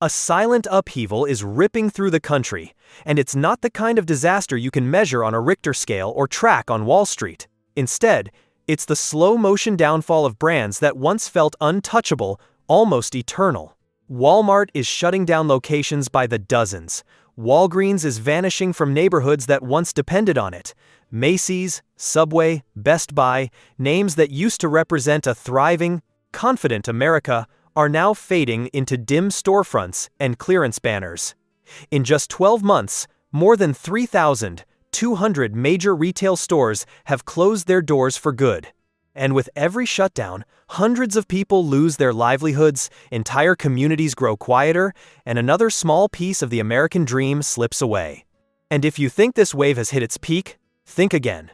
A silent upheaval is ripping through the country, and it's not the kind of disaster you can measure on a Richter scale or track on Wall Street. Instead, it's the slow-motion downfall of brands that once felt untouchable, almost eternal. Walmart is shutting down locations by the dozens. Walgreens is vanishing from neighborhoods that once depended on it. Macy's, Subway, Best Buy, names that used to represent a thriving, confident America, are now fading into dim storefronts and clearance banners. In just 12 months, more than 3,200 major retail stores have closed their doors for good. And with every shutdown, hundreds of people lose their livelihoods, entire communities grow quieter, and another small piece of the American dream slips away. And if you think this wave has hit its peak, think again.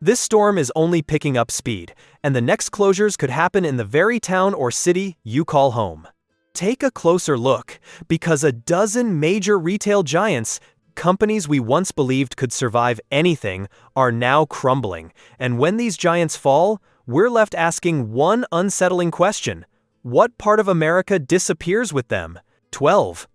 This storm is only picking up speed, and the next closures could happen in the very town or city you call home. Take a closer look, because a dozen major retail giants, companies we once believed could survive anything, are now crumbling. And when these giants fall, we're left asking one unsettling question: what part of America disappears with them? 12.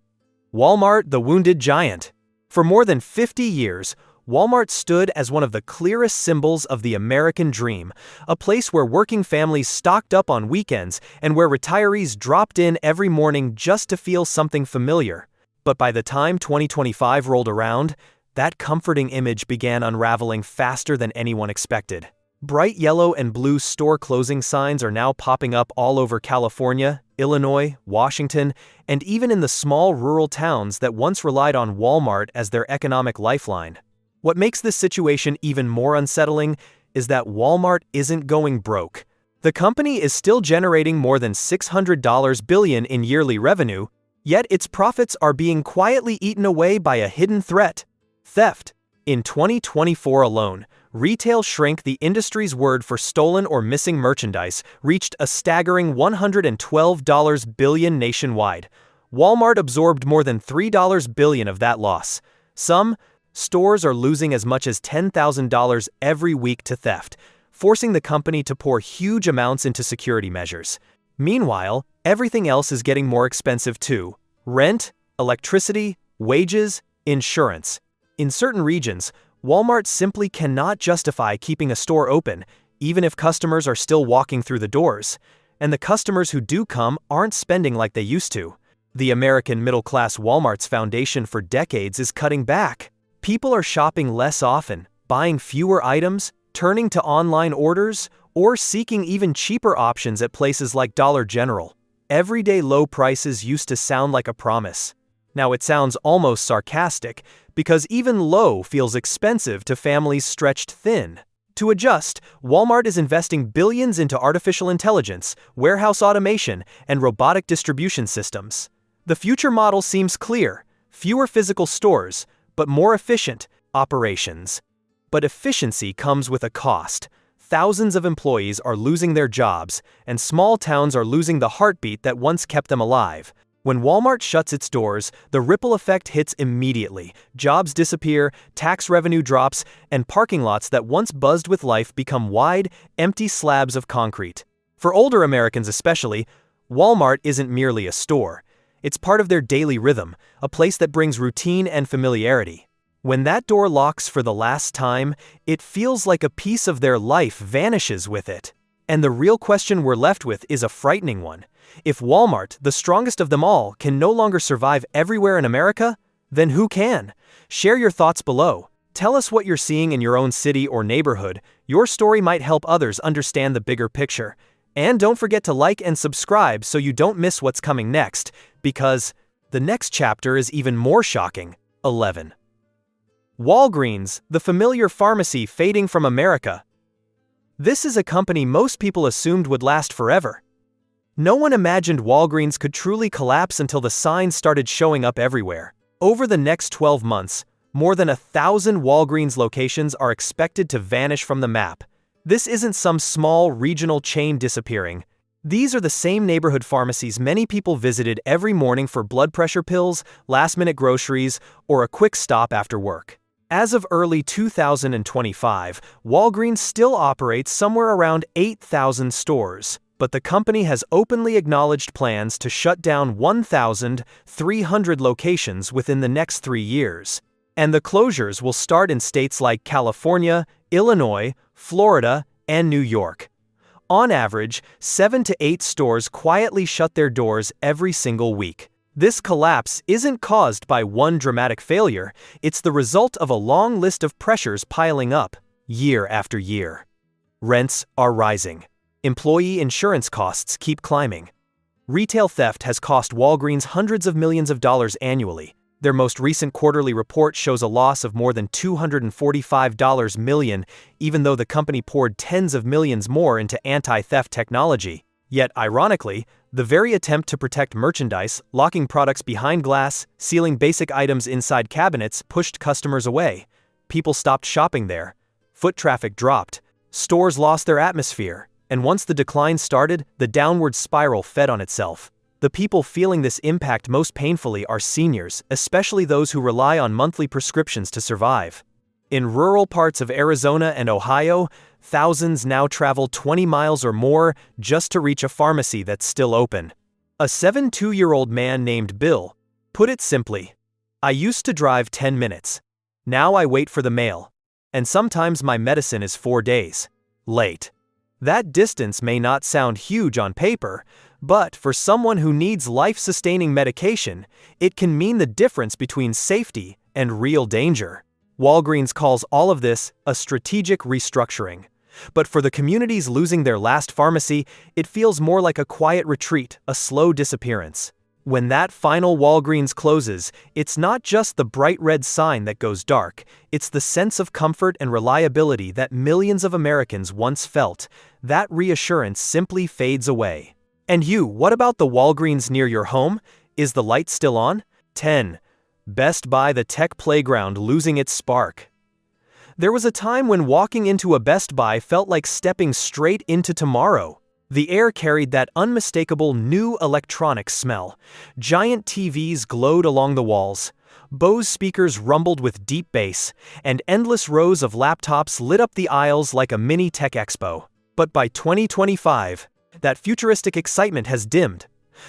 Walmart, the wounded giant. For more than 50 years, Walmart stood as one of the clearest symbols of the American dream, a place where working families stocked up on weekends and where retirees dropped in every morning just to feel something familiar. But by the time 2025 rolled around, that comforting image began unraveling faster than anyone expected. Bright yellow and blue store closing signs are now popping up all over California, Illinois, Washington, and even in the small rural towns that once relied on Walmart as their economic lifeline. What makes this situation even more unsettling is that Walmart isn't going broke. The company is still generating more than $600 billion in yearly revenue, yet its profits are being quietly eaten away by a hidden threat: theft. In 2024 alone, retail shrink, the industry's word for stolen or missing merchandise, reached a staggering $112 billion nationwide. Walmart absorbed more than $3 billion of that loss. Some stores are losing as much as $10,000 every week to theft, forcing the company to pour huge amounts into security measures. Meanwhile, everything else is getting more expensive too: rent, electricity, wages, insurance. In certain regions, Walmart simply cannot justify keeping a store open, even if customers are still walking through the doors. And the customers who do come aren't spending like they used to. The American middle-class Walmart's foundation for decades is cutting back. People are shopping less often, buying fewer items, turning to online orders, or seeking even cheaper options at places like Dollar General. Everyday low prices used to sound like a promise. Now it sounds almost sarcastic, because even low feels expensive to families stretched thin. To adjust, Walmart is investing billions into artificial intelligence, warehouse automation, and robotic distribution systems. The future model seems clear: fewer physical stores, but more efficient operations. But efficiency comes with a cost. Thousands of employees are losing their jobs, and small towns are losing the heartbeat that once kept them alive. When Walmart shuts its doors, the ripple effect hits immediately. Jobs disappear, tax revenue drops, and parking lots that once buzzed with life become wide, empty slabs of concrete. For older Americans especially, Walmart isn't merely a store. It's part of their daily rhythm, a place that brings routine and familiarity. When that door locks for the last time, it feels like a piece of their life vanishes with it. And the real question we're left with is a frightening one. If Walmart, the strongest of them all, can no longer survive everywhere in America, then who can? Share your thoughts below. Tell us what you're seeing in your own city or neighborhood. Your story might help others understand the bigger picture. And don't forget to like and subscribe so you don't miss what's coming next, because the next chapter is even more shocking. 11. Walgreens, the familiar pharmacy fading from America. This is a company most people assumed would last forever. No one imagined Walgreens could truly collapse until the signs started showing up everywhere. Over the next 12 months, more than 1,000 Walgreens locations are expected to vanish from the map. This isn't some small regional chain disappearing. These are the same neighborhood pharmacies many people visited every morning for blood pressure pills, last-minute groceries, or a quick stop after work. As of early 2025, Walgreens still operates somewhere around 8,000 stores. but the company has openly acknowledged plans to shut down 1,300 locations within the next 3 years. And the closures will start in states like California, Illinois, Florida, and New York. On average, 7 to 8 stores quietly shut their doors every single week. This collapse isn't caused by one dramatic failure, it's the result of a long list of pressures piling up, year after year. Rents are rising. Employee insurance costs keep climbing. Retail theft has cost Walgreens hundreds of millions of dollars annually. Their most recent quarterly report shows a loss of more than $245 million, even though the company poured tens of millions more into anti-theft technology. Yet, ironically, the very attempt to protect merchandise, locking products behind glass, sealing basic items inside cabinets, pushed customers away. People stopped shopping there. Foot traffic dropped. Stores lost their atmosphere. And once the decline started, the downward spiral fed on itself. The people feeling this impact most painfully are seniors, especially those who rely on monthly prescriptions to survive. In rural parts of Arizona and Ohio, thousands now travel 20 miles or more just to reach a pharmacy that's still open. A 72-year-old man named Bill put it simply, "I used to drive 10 minutes. Now I wait for the mail. And sometimes my medicine is 4 days late." That distance may not sound huge on paper, but for someone who needs life-sustaining medication, it can mean the difference between safety and real danger. Walgreens calls all of this a strategic restructuring. But for the communities losing their last pharmacy, it feels more like a quiet retreat, a slow disappearance. When that final Walgreens closes, it's not just the bright red sign that goes dark, it's the sense of comfort and reliability that millions of Americans once felt. That reassurance simply fades away. And you, what about the Walgreens near your home? Is the light still on? 10. Best Buy, the tech playground losing its spark. There was a time when walking into a Best Buy felt like stepping straight into tomorrow. The air carried that unmistakable new electronics smell. Giant TVs glowed along the walls. Bose speakers rumbled with deep bass, and endless rows of laptops lit up the aisles like a mini tech expo. But by 2025, that futuristic excitement has dimmed.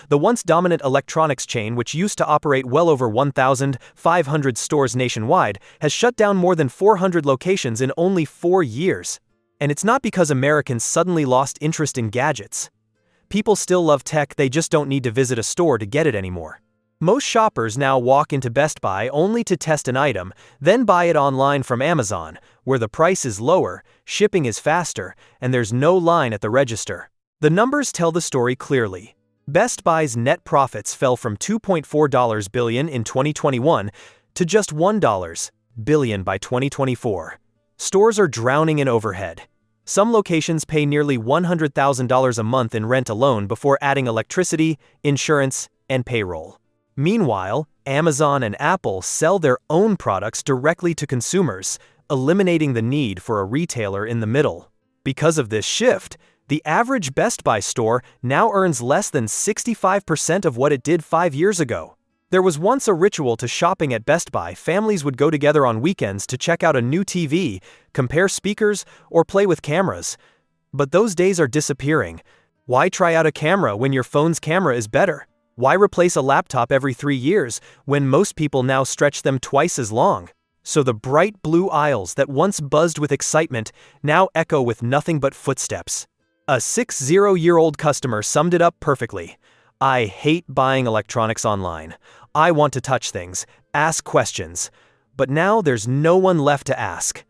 The once dominant electronics chain, which used to operate well over 1,500 stores nationwide, has shut down more than 400 locations in only 4 years. And it's not because Americans suddenly lost interest in gadgets. People still love tech, they just don't need to visit a store to get it anymore. Most shoppers now walk into Best Buy only to test an item, then buy it online from Amazon, where the price is lower, shipping is faster, and there's no line at the register. The numbers tell the story clearly. Best Buy's net profits fell from $2.4 billion in 2021 to just $1 billion by 2024. Stores are drowning in overhead. Some locations pay nearly $100,000 a month in rent alone before adding electricity, insurance, and payroll. Meanwhile, Amazon and Apple sell their own products directly to consumers, eliminating the need for a retailer in the middle. Because of this shift, the average Best Buy store now earns less than 65% of what it did 5 years ago. There was once a ritual to shopping at Best Buy. Families would go together on weekends to check out a new TV, compare speakers, or play with cameras. But those days are disappearing. Why try out a camera when your phone's camera is better? Why replace a laptop every 3 years when most people now stretch them twice as long? So the bright blue aisles that once buzzed with excitement now echo with nothing but footsteps. A 60-year-old customer summed it up perfectly. "I hate buying electronics online. I want to touch things, ask questions. But now there's no one left to ask."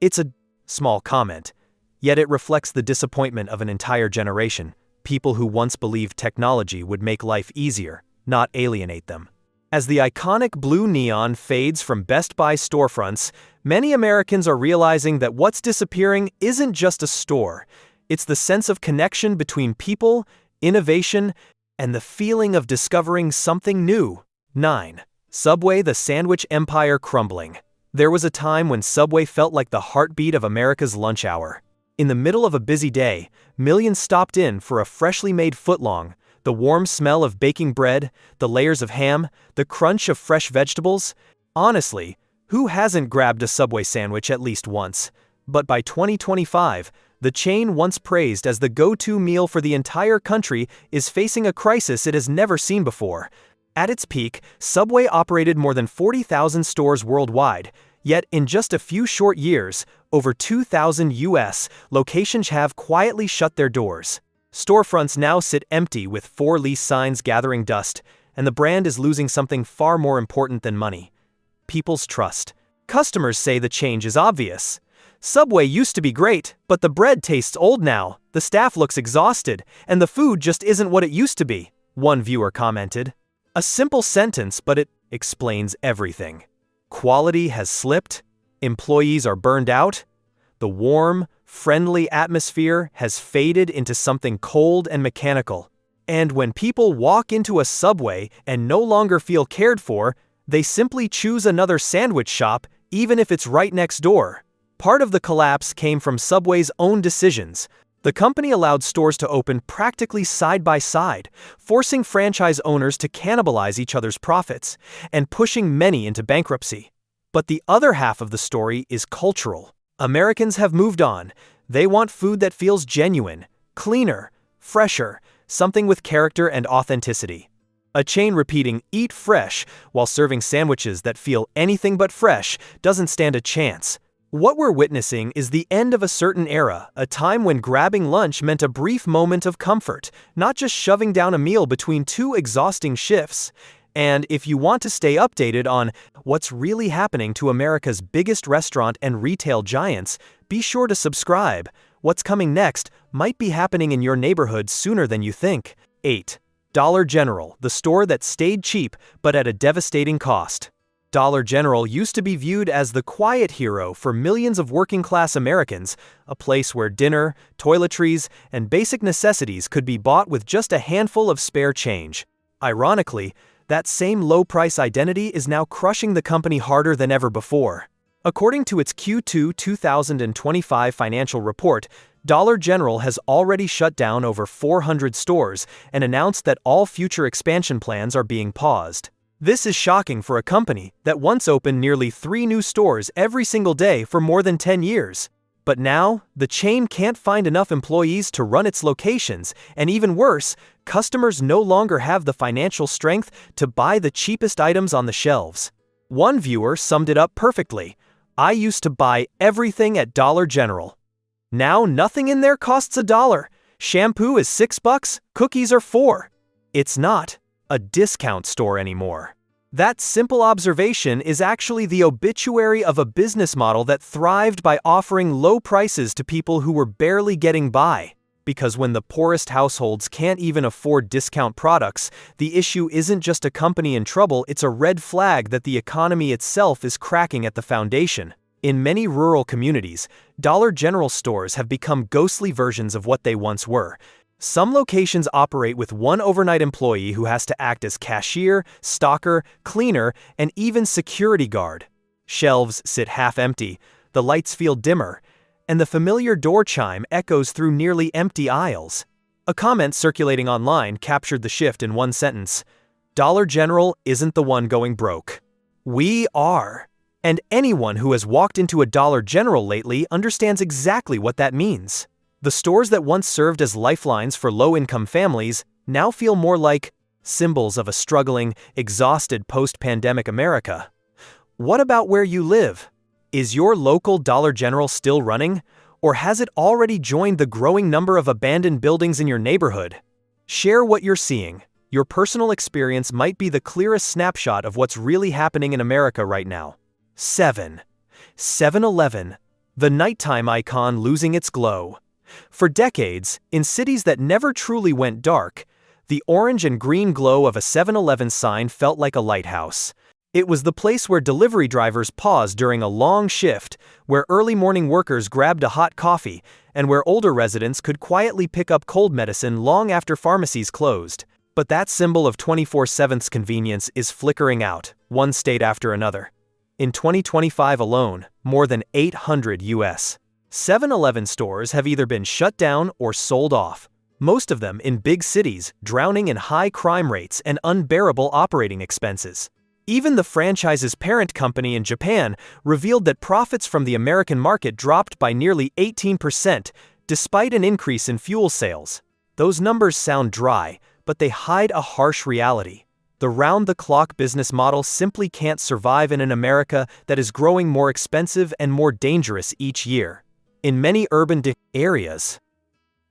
It's a small comment, yet it reflects the disappointment of an entire generation, people who once believed technology would make life easier, not alienate them. As the iconic blue neon fades from Best Buy storefronts, many Americans are realizing that what's disappearing isn't just a store. It's the sense of connection between people, innovation, and the feeling of discovering something new. 9. Subway, the sandwich empire crumbling. There was a time when Subway felt like the heartbeat of America's lunch hour. In the middle of a busy day, millions stopped in for a freshly made footlong. The warm smell of baking bread, the layers of ham, the crunch of fresh vegetables. Honestly, who hasn't grabbed a Subway sandwich at least once? But by 2025, The chain, once praised as the go-to meal for the entire country, is facing a crisis it has never seen before. At its peak, Subway operated more than 40,000 stores worldwide, yet in just a few short years, over 2,000 U.S. locations have quietly shut their doors. Storefronts now sit empty with for-lease signs gathering dust, and the brand is losing something far more important than money: people's trust. Customers say the change is obvious. Subway used to be great, but the bread tastes old now, the staff looks exhausted, and the food just isn't what it used to be, one viewer commented. A simple sentence, but it explains everything. Quality has slipped, employees are burned out, the warm, friendly atmosphere has faded into something cold and mechanical. And when people walk into a Subway and no longer feel cared for, they simply choose another sandwich shop, even if it's right next door. Part of the collapse came from Subway's own decisions. The company allowed stores to open practically side by side, forcing franchise owners to cannibalize each other's profits, and pushing many into bankruptcy. But the other half of the story is cultural. Americans have moved on. They want food that feels genuine, cleaner, fresher, something with character and authenticity. A chain repeating "eat fresh" while serving sandwiches that feel anything but fresh doesn't stand a chance. What we're witnessing is the end of a certain era, a time when grabbing lunch meant a brief moment of comfort, not just shoving down a meal between two exhausting shifts. And if you want to stay updated on what's really happening to America's biggest restaurant and retail giants, be sure to subscribe. What's coming next might be happening in your neighborhood sooner than you think. 8. Dollar General, the store that stayed cheap but at a devastating cost. Dollar General used to be viewed as the quiet hero for millions of working-class Americans, a place where dinner, toiletries, and basic necessities could be bought with just a handful of spare change. Ironically, that same low-price identity is now crushing the company harder than ever before. According to its Q2 2025 financial report, Dollar General has already shut down over 400 stores and announced that all future expansion plans are being paused. This is shocking for a company that once opened nearly 3 new stores every single day for more than 10 years. But now, the chain can't find enough employees to run its locations, and even worse, customers no longer have the financial strength to buy the cheapest items on the shelves. One viewer summed it up perfectly: "I used to buy everything at Dollar General. Now nothing in there costs $1. Shampoo is $6, cookies are $4. It's not a discount store anymore." That simple observation is actually the obituary of a business model that thrived by offering low prices to people who were barely getting by. Because when the poorest households can't even afford discount products, the issue isn't just a company in trouble, it's a red flag that the economy itself is cracking at the foundation. In many rural communities, Dollar General stores have become ghostly versions of what they once were. Some locations operate with one overnight employee who has to act as cashier, stocker, cleaner, and even security guard. Shelves sit half empty, the lights feel dimmer, and the familiar door chime echoes through nearly empty aisles. A comment circulating online captured the shift in one sentence: "Dollar General isn't the one going broke. We are." And anyone who has walked into a Dollar General lately understands exactly what that means. The stores that once served as lifelines for low-income families now feel more like symbols of a struggling, exhausted post-pandemic America. What about where you live? Is your local Dollar General still running, or has it already joined the growing number of abandoned buildings in your neighborhood? Share what you're seeing. Your personal experience might be the clearest snapshot of what's really happening in America right now. 7. 7-Eleven, the nighttime icon losing its glow. For decades, in cities that never truly went dark, the orange and green glow of a 7-Eleven sign felt like a lighthouse. It was the place where delivery drivers paused during a long shift, where early morning workers grabbed a hot coffee, and where older residents could quietly pick up cold medicine long after pharmacies closed. But that symbol of 24/7's convenience is flickering out, one state after another. In 2025 alone, more than 800 U.S. 7-Eleven stores have either been shut down or sold off, most of them in big cities, drowning in high crime rates and unbearable operating expenses. Even the franchise's parent company in Japan revealed that profits from the American market dropped by nearly 18%, despite an increase in fuel sales. Those numbers sound dry, but they hide a harsh reality. The round-the-clock business model simply can't survive in an America that is growing more expensive and more dangerous each year. In many urban areas,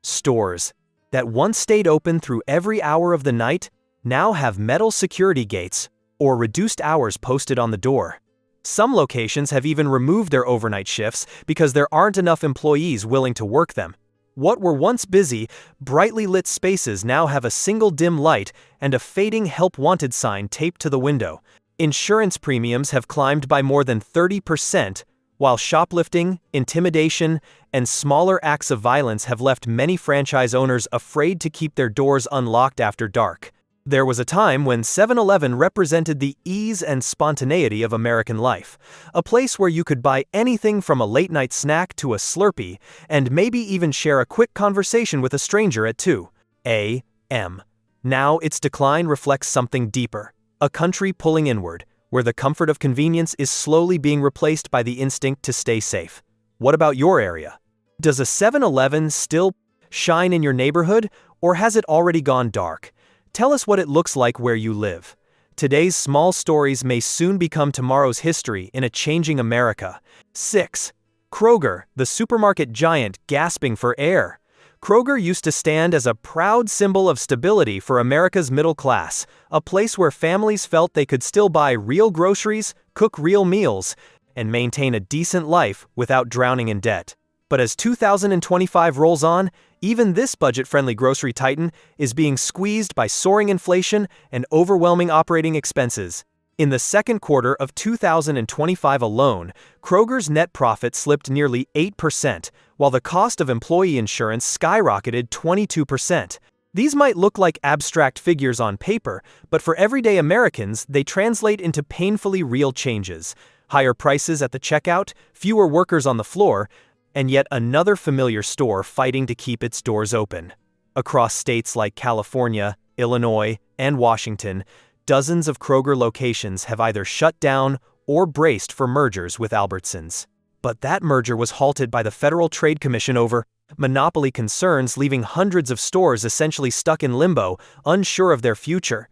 stores that once stayed open through every hour of the night now have metal security gates or reduced hours posted on the door. Some locations have even removed their overnight shifts because there aren't enough employees willing to work them. What were once busy, brightly lit spaces now have a single dim light and a fading "Help Wanted" sign taped to the window. Insurance premiums have climbed by more than 30%, while shoplifting, intimidation, and smaller acts of violence have left many franchise owners afraid to keep their doors unlocked after dark. There was a time when 7-Eleven represented the ease and spontaneity of American life, a place where you could buy anything from a late-night snack to a Slurpee, and maybe even share a quick conversation with a stranger at 2 a.m. Now its decline reflects something deeper, a country pulling inward, where the comfort of convenience is slowly being replaced by the instinct to stay safe. What about your area? Does a 7-Eleven still shine in your neighborhood, or has it already gone dark? Tell us what it looks like where you live. Today's small stories may soon become tomorrow's history in a changing America. 6. Kroger, the supermarket giant gasping for air. Kroger used to stand as a proud symbol of stability for America's middle class, a place where families felt they could still buy real groceries, cook real meals, and maintain a decent life without drowning in debt. But as 2025 rolls on, even this budget-friendly grocery titan is being squeezed by soaring inflation and overwhelming operating expenses. In the second quarter of 2025 alone, Kroger's net profit slipped nearly 8%, while the cost of employee insurance skyrocketed 22%. These might look like abstract figures on paper, but for everyday Americans, they translate into painfully real changes. Higher prices at the checkout, fewer workers on the floor, and yet another familiar store fighting to keep its doors open. Across states like California, Illinois, and Washington, dozens of Kroger locations have either shut down or braced for mergers with Albertsons. But that merger was halted by the Federal Trade Commission over monopoly concerns, leaving hundreds of stores essentially stuck in limbo, unsure of their future.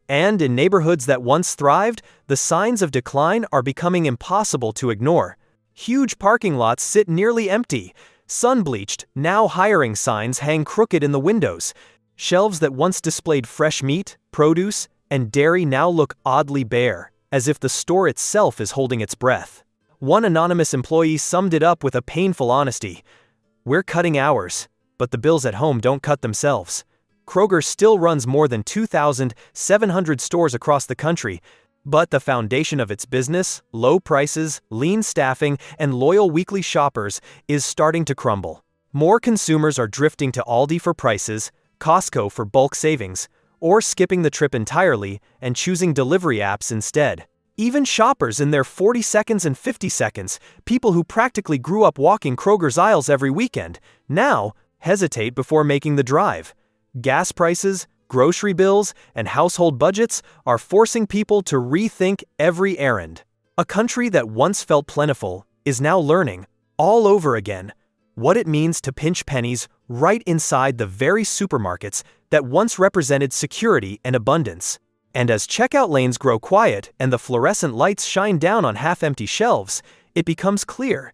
And in neighborhoods that once thrived, the signs of decline are becoming impossible to ignore. Huge parking lots sit nearly empty. Sun-bleached, now hiring signs hang crooked in the windows. Shelves that once displayed fresh meat, produce, and dairy now look oddly bare, as if the store itself is holding its breath. One anonymous employee summed it up with a painful honesty. "We're cutting hours, but the bills at home don't cut themselves." Kroger still runs more than 2,700 stores across the country, but the foundation of its business, low prices, lean staffing, and loyal weekly shoppers, is starting to crumble. More consumers are drifting to Aldi for prices, Costco for bulk savings, or skipping the trip entirely and choosing delivery apps instead. Even shoppers in their 40 seconds and 50 seconds, people who practically grew up walking Kroger's aisles every weekend, now hesitate before making the drive. Gas prices, grocery bills, and household budgets are forcing people to rethink every errand. A country that once felt plentiful is now learning, all over again, what it means to pinch pennies right inside the very supermarkets that once represented security and abundance. And as checkout lanes grow quiet and the fluorescent lights shine down on half-empty shelves, it becomes clear,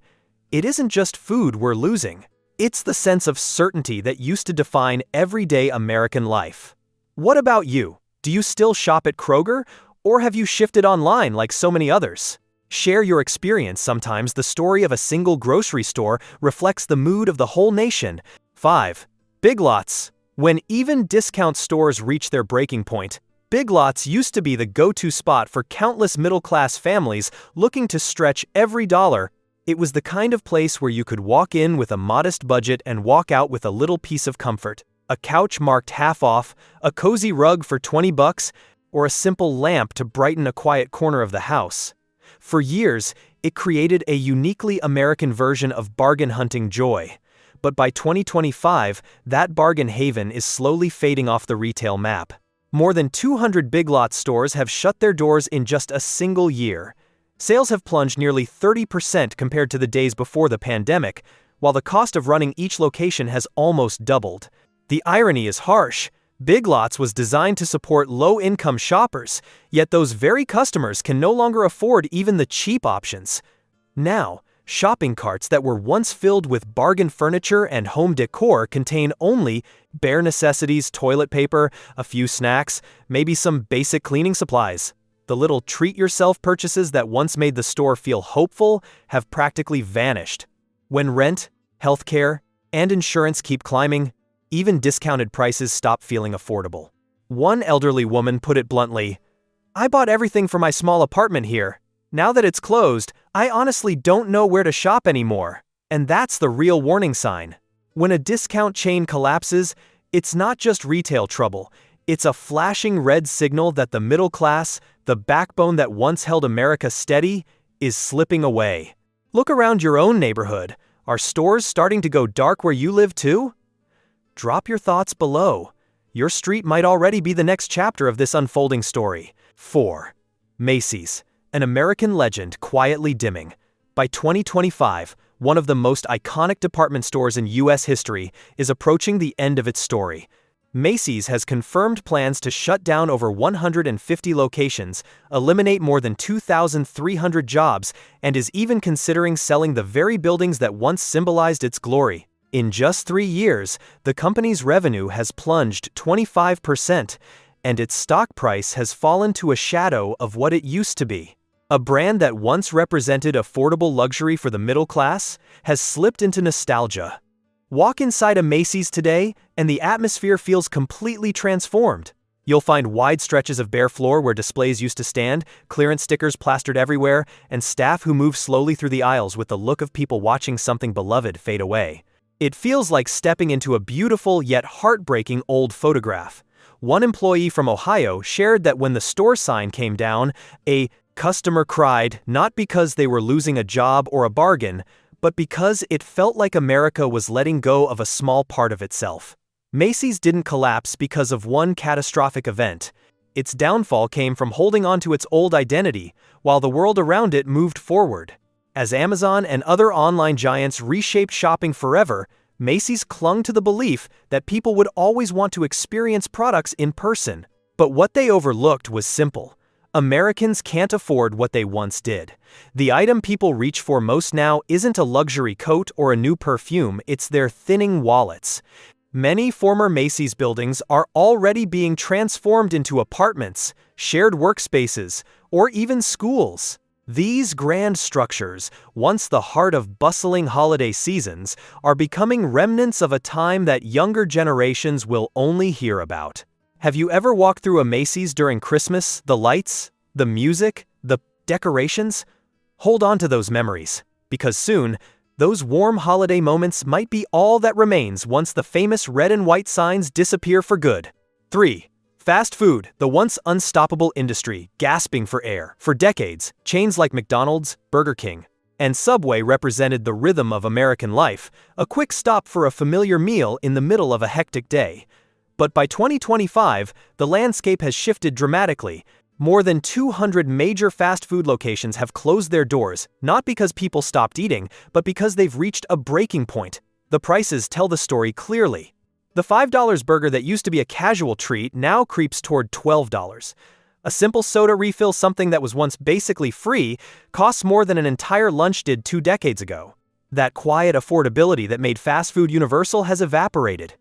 it isn't just food we're losing. It's the sense of certainty that used to define everyday American life. What about you? Do you still shop at Kroger, or have you shifted online like so many others? Share your experience. Sometimes the story of a single grocery store reflects the mood of the whole nation. 5. Big Lots. When even discount stores reach their breaking point, Big Lots used to be the go-to spot for countless middle-class families looking to stretch every dollar. It was the kind of place where you could walk in with a modest budget and walk out with a little piece of comfort. A couch marked half off, a cozy rug for $20, or a simple lamp to brighten a quiet corner of the house. For years, it created a uniquely American version of bargain hunting joy. But by 2025, that bargain haven is slowly fading off the retail map. More than 200 Big Lots stores have shut their doors in just a single year. Sales have plunged nearly 30% compared to the days before the pandemic, while the cost of running each location has almost doubled. The irony is harsh. Big Lots was designed to support low-income shoppers, yet those very customers can no longer afford even the cheap options. Now, shopping carts that were once filled with bargain furniture and home decor contain only bare necessities, toilet paper, a few snacks, maybe some basic cleaning supplies. The little treat-yourself purchases that once made the store feel hopeful have practically vanished. When rent, healthcare, and insurance keep climbing, even discounted prices stop feeling affordable. One elderly woman put it bluntly, "I bought everything for my small apartment here. Now that it's closed, I honestly don't know where to shop anymore." And that's the real warning sign. When a discount chain collapses, it's not just retail trouble. It's a flashing red signal that the middle class, the backbone that once held America steady, is slipping away. Look around your own neighborhood. Are stores starting to go dark where you live too? Drop your thoughts below. Your street might already be the next chapter of this unfolding story. 4. Macy's, an American legend quietly dimming. By 2025, one of the most iconic department stores in U.S. history is approaching the end of its story. Macy's has confirmed plans to shut down over 150 locations, eliminate more than 2,300 jobs, and is even considering selling the very buildings that once symbolized its glory. In just 3 years, the company's revenue has plunged 25%, and its stock price has fallen to a shadow of what it used to be. A brand that once represented affordable luxury for the middle class has slipped into nostalgia. Walk inside a Macy's today, and the atmosphere feels completely transformed. You'll find wide stretches of bare floor where displays used to stand, clearance stickers plastered everywhere, and staff who move slowly through the aisles with the look of people watching something beloved fade away. It feels like stepping into a beautiful yet heartbreaking old photograph. One employee from Ohio shared that when the store sign came down, a customer cried not because they were losing a job or a bargain, but because it felt like America was letting go of a small part of itself. Macy's didn't collapse because of one catastrophic event. Its downfall came from holding on to its old identity, while the world around it moved forward. As Amazon and other online giants reshaped shopping forever, Macy's clung to the belief that people would always want to experience products in person. But what they overlooked was simple. Americans can't afford what they once did. The item people reach for most now isn't a luxury coat or a new perfume, it's their thinning wallets. Many former Macy's buildings are already being transformed into apartments, shared workspaces, or even schools. These grand structures, once the heart of bustling holiday seasons, are becoming remnants of a time that younger generations will only hear about. Have you ever walked through a Macy's during Christmas? The lights, the music, the decorations? Hold on to those memories, because soon, those warm holiday moments might be all that remains once the famous red and white signs disappear for good. 3. Fast food, the once unstoppable industry, gasping for air. For decades, chains like McDonald's, Burger King, and Subway represented the rhythm of American life, a quick stop for a familiar meal in the middle of a hectic day. But by 2025, the landscape has shifted dramatically. More than 200 major fast food locations have closed their doors, not because people stopped eating, but because they've reached a breaking point. The prices tell the story clearly. The $5 burger that used to be a casual treat now creeps toward $12. A simple soda refill, something that was once basically free, costs more than an entire lunch did 2 decades ago. That quiet affordability that made fast food universal has evaporated.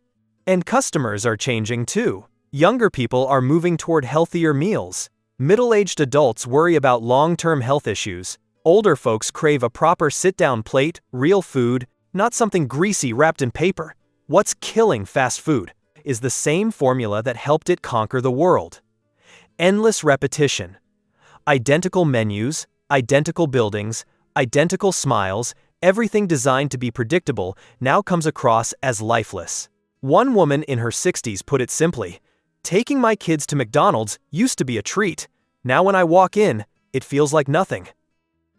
And customers are changing too. Younger people are moving toward healthier meals. Middle-aged adults worry about long-term health issues. Older folks crave a proper sit-down plate, real food, not something greasy wrapped in paper. What's killing fast food is the same formula that helped it conquer the world. Endless repetition. Identical menus, identical buildings, identical smiles, everything designed to be predictable now comes across as lifeless. One woman in her 60s put it simply, "Taking my kids to McDonald's used to be a treat. Now when I walk in, it feels like nothing."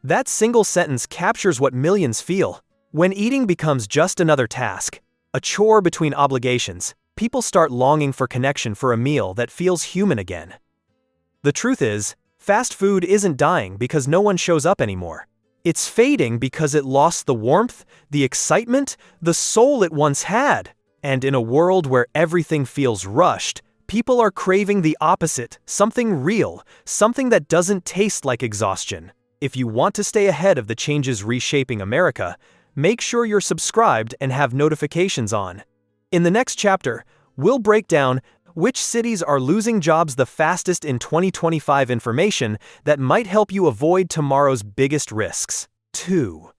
That single sentence captures what millions feel. When eating becomes just another task, a chore between obligations, people start longing for connection, for a meal that feels human again. The truth is, fast food isn't dying because no one shows up anymore. It's fading because it lost the warmth, the excitement, the soul it once had. And in a world where everything feels rushed, people are craving the opposite, something real, something that doesn't taste like exhaustion. If you want to stay ahead of the changes reshaping America, make sure you're subscribed and have notifications on. In the next chapter, we'll break down which cities are losing jobs the fastest in 2025, information that might help you avoid tomorrow's biggest risks. 2.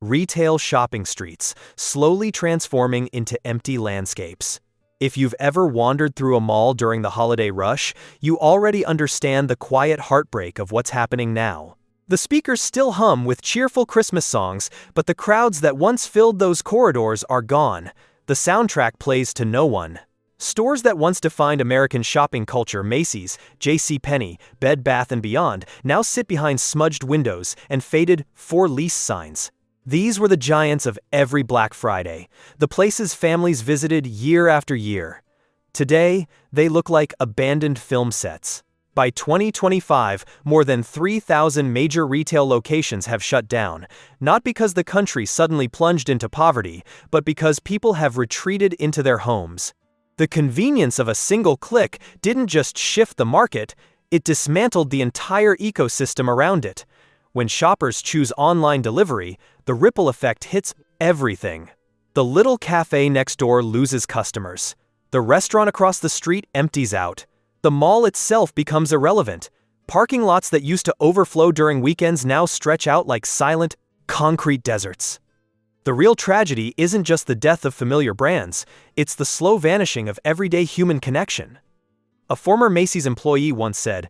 Retail shopping streets, slowly transforming into empty landscapes. If you've ever wandered through a mall during the holiday rush, you already understand the quiet heartbreak of what's happening now. The speakers still hum with cheerful Christmas songs, but the crowds that once filled those corridors are gone. The soundtrack plays to no one. Stores that once defined American shopping culture, Macy's, JCPenney, Bed Bath & Beyond, now sit behind smudged windows and faded "for lease" signs. These were the giants of every Black Friday, the places families visited year after year. Today, they look like abandoned film sets. By 2025, more than 3,000 major retail locations have shut down, not because the country suddenly plunged into poverty, but because people have retreated into their homes. The convenience of a single click didn't just shift the market, it dismantled the entire ecosystem around it. When shoppers choose online delivery, the ripple effect hits everything. The little cafe next door loses customers. The restaurant across the street empties out. The mall itself becomes irrelevant. Parking lots that used to overflow during weekends now stretch out like silent, concrete deserts. The real tragedy isn't just the death of familiar brands, it's the slow vanishing of everyday human connection. A former Macy's employee once said,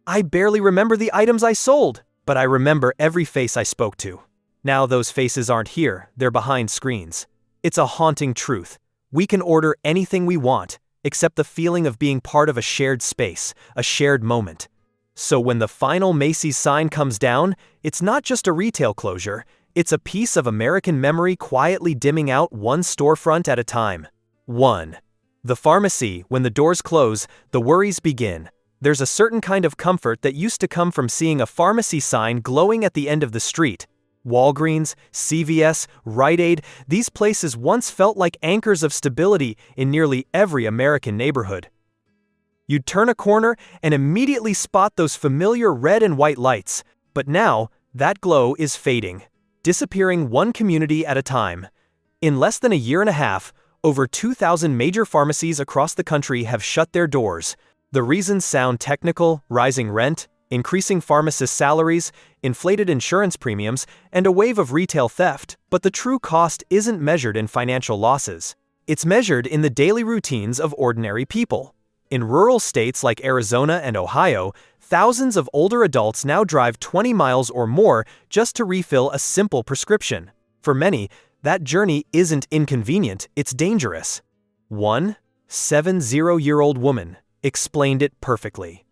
"I barely remember the items I sold, but I remember every face I spoke to." Now those faces aren't here, they're behind screens. It's a haunting truth. We can order anything we want, except the feeling of being part of a shared space, a shared moment. So when the final Macy's sign comes down, it's not just a retail closure, it's a piece of American memory quietly dimming out one storefront at a time. 1. The pharmacy. When the doors close, the worries begin. There's a certain kind of comfort that used to come from seeing a pharmacy sign glowing at the end of the street. Walgreens, CVS, Rite Aid, these places once felt like anchors of stability in nearly every American neighborhood. You'd turn a corner and immediately spot those familiar red and white lights, but now that glow is fading, disappearing one community at a time. In less than a year and a half, over 2,000 major pharmacies across the country have shut their doors. The reasons sound technical: rising rent, increasing pharmacist salaries, inflated insurance premiums, and a wave of retail theft, but the true cost isn't measured in financial losses. It's measured in the daily routines of ordinary people. In rural states like Arizona and Ohio, thousands of older adults now drive 20 miles or more just to refill a simple prescription. For many, that journey isn't inconvenient, it's dangerous. One 70-year-old woman explained it perfectly.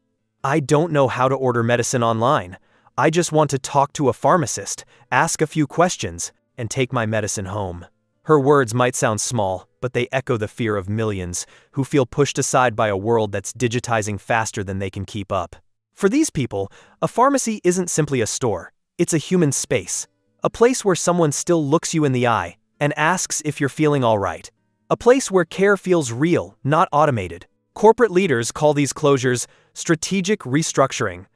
"I don't know how to order medicine online. I just want to talk to a pharmacist, ask a few questions, and take my medicine home." Her words might sound small, but they echo the fear of millions who feel pushed aside by a world that's digitizing faster than they can keep up. For these people, a pharmacy isn't simply a store, it's a human space. A place where someone still looks you in the eye and asks if you're feeling all right. A place where care feels real, not automated. Corporate leaders call these closures strategic restructuring.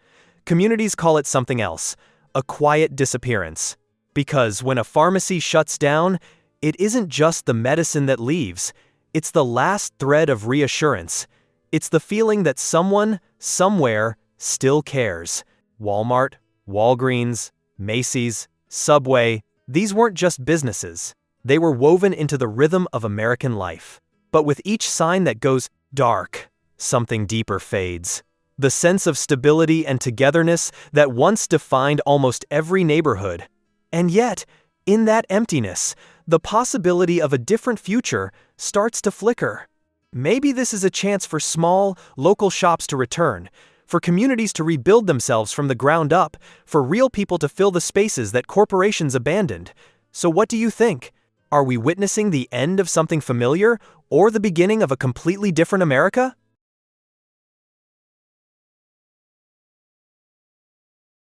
Communities call it something else, a quiet disappearance. Because when a pharmacy shuts down, it isn't just the medicine that leaves, it's the last thread of reassurance. It's the feeling that someone, somewhere, still cares. Walmart, Walgreens, Macy's, Subway, these weren't just businesses. They were woven into the rhythm of American life. But with each sign that goes dark, something deeper fades. The sense of stability and togetherness that once defined almost every neighborhood. And yet, in that emptiness, the possibility of a different future starts to flicker. Maybe this is a chance for small, local shops to return, for communities to rebuild themselves from the ground up, for real people to fill the spaces that corporations abandoned. So what do you think? Are we witnessing the end of something familiar, or the beginning of a completely different America?